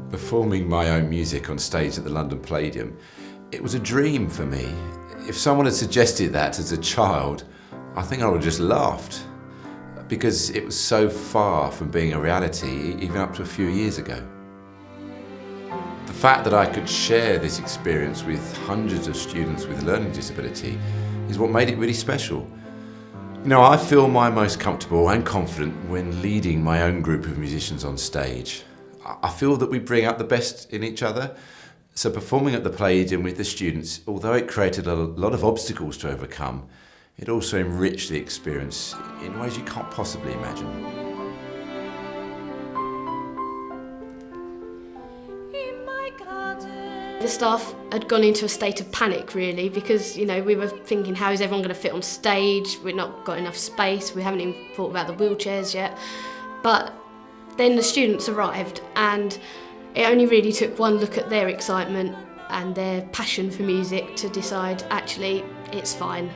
Performing my own music on stage at the London Palladium, it was a dream for me. If someone had suggested that as a child, I think I would have just laughed, because it was so far from being a reality even up to a few years ago. The fact that I could share this experience with hundreds of students with learning disability is what made it really special. You know, I feel my most comfortable and confident when leading my own group of musicians on stage. I feel that we bring out the best in each other. So performing at the Palladium with the students, although it created a lot of obstacles to overcome, it also enriched the experience in ways you can't possibly imagine. The staff had gone into a state of panic really, because we were thinking, how is everyone going to fit on stage? We've not got enough space, we haven't even thought about the wheelchairs yet. But then the students arrived, and it only really took one look at their excitement and their passion for music to decide, actually, it's fine,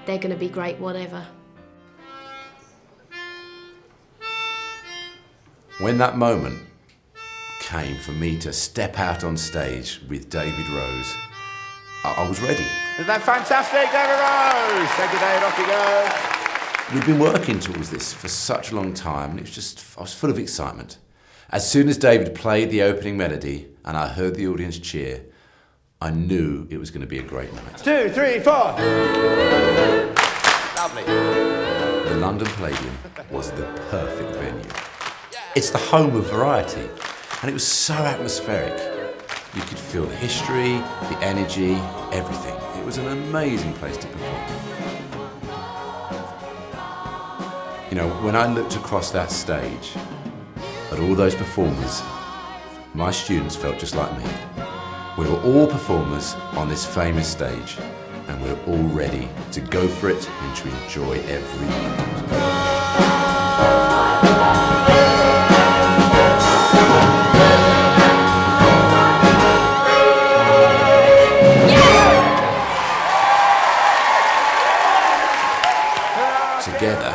they're going to be great whatever. When that moment came for me to step out on stage with David Rose, I was ready. Isn't that fantastic, David Rose? Thank you, David, off you go. We've been working towards this for such a long time, and I was full of excitement. As soon as David played the opening melody and I heard the audience cheer, I knew it was going to be a great night. 2, 3, 4. Lovely. The London Palladium was the perfect venue. It's the home of variety, and it was so atmospheric. You could feel the history, the energy, everything. It was an amazing place to perform. You know, when I looked across that stage at all those performers, my students felt just like me. We were all performers on this famous stage, and we were all ready to go for it and to enjoy every moment. Together,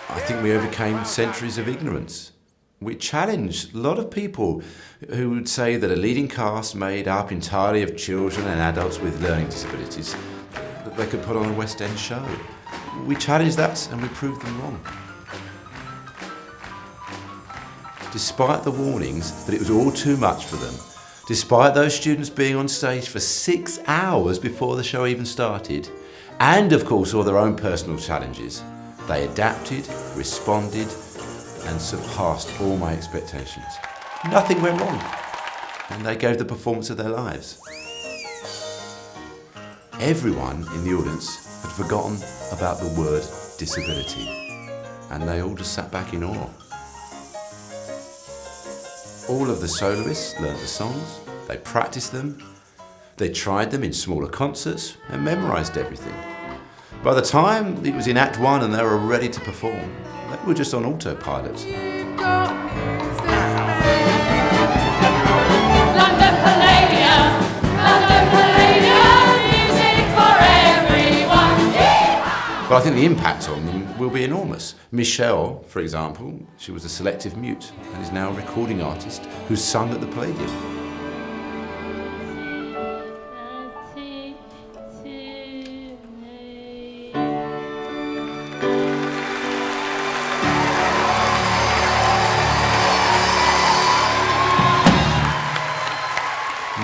I think we overcame centuries of ignorance. We challenged a lot of people who would say that a leading cast made up entirely of children and adults with learning disabilities, that they could put on a West End show. We challenged that and we proved them wrong. Despite the warnings that it was all too much for them, despite those students being on stage for 6 hours before the show even started, and of course all their own personal challenges, they adapted, responded, and surpassed all my expectations. Nothing went wrong, and they gave the performance of their lives. Everyone in the audience had forgotten about the word disability, and they all just sat back in awe. All of the soloists learned the songs, they practiced them, they tried them in smaller concerts, and memorised everything. By the time it was in Act 1 and they were ready to perform, they were just on autopilot. London Palladium, music for everyone. But I think the impact on them will be enormous. Michelle, for example, she was a selective mute and is now a recording artist who's sung at the Palladium.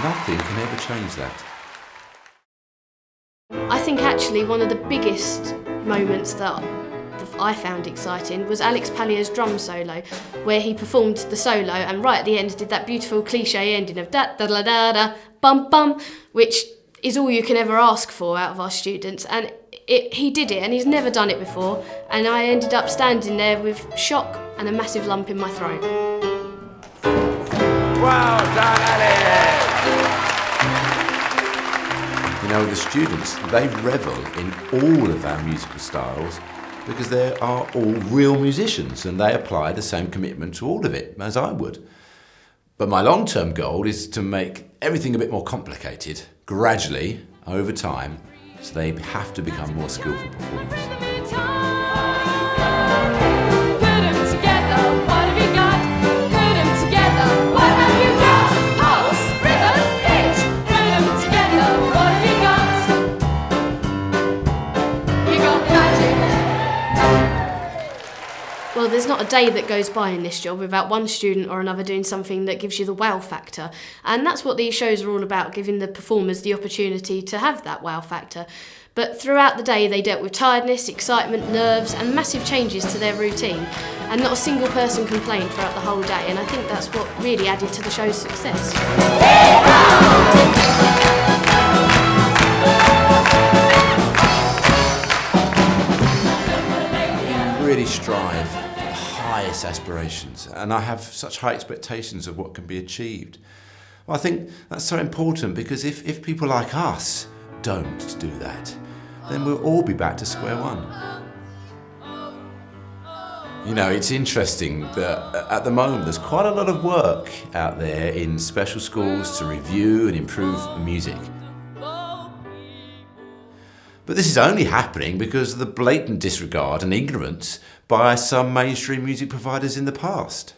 Nothing can ever change that. I think actually one of the biggest moments that I found exciting was Alex Pallier's drum solo, where he performed the solo and right at the end did that beautiful cliche ending of da da da da da bum bum, which is all you can ever ask for out of our students, and he did it, and he's never done it before, and I ended up standing there with shock and a massive lump in my throat. Well done, Alex! You know, the students, they revel in all of our musical styles because they are all real musicians and they apply the same commitment to all of it as I would. But my long-term goal is to make everything a bit more complicated, gradually, over time, so they have to become more skillful performers. Well, there's not a day that goes by in this job without one student or another doing something that gives you the wow factor. And that's what these shows are all about, giving the performers the opportunity to have that wow factor. But throughout the day, they dealt with tiredness, excitement, nerves, and massive changes to their routine. And not a single person complained throughout the whole day, and I think that's what really added to the show's success. Really strive for the highest aspirations, and I have such high expectations of what can be achieved. Well, I think that's so important, because if people like us don't do that, then we'll all be back to square one. You know, it's interesting that at the moment there's quite a lot of work out there in special schools to review and improve music. But this is only happening because of the blatant disregard and ignorance by some mainstream music providers in the past.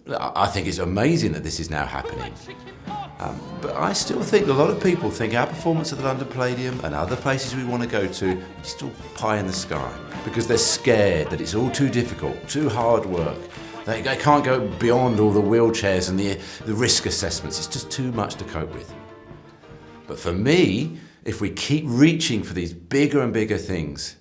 I think it's amazing that this is now happening. But I still think a lot of people think our performance at the London Palladium and other places we want to go to is still pie in the sky, because they're scared that it's all too difficult, too hard work. They can't go beyond all the wheelchairs and the risk assessments. It's just too much to cope with. But for me, if we keep reaching for these bigger and bigger things,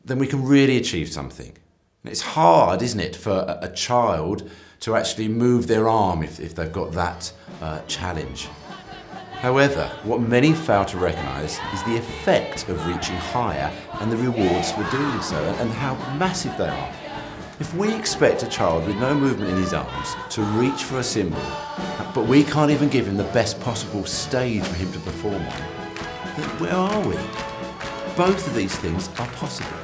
then we can really achieve something. It's hard, isn't it, for a child to actually move their arm if they've got that challenge. However, what many fail to recognise is the effect of reaching higher and the rewards for doing so, and how massive they are. If we expect a child with no movement in his arms to reach for a cymbal, but we can't even give him the best possible stage for him to perform on, then where are we? Both of these things are possible.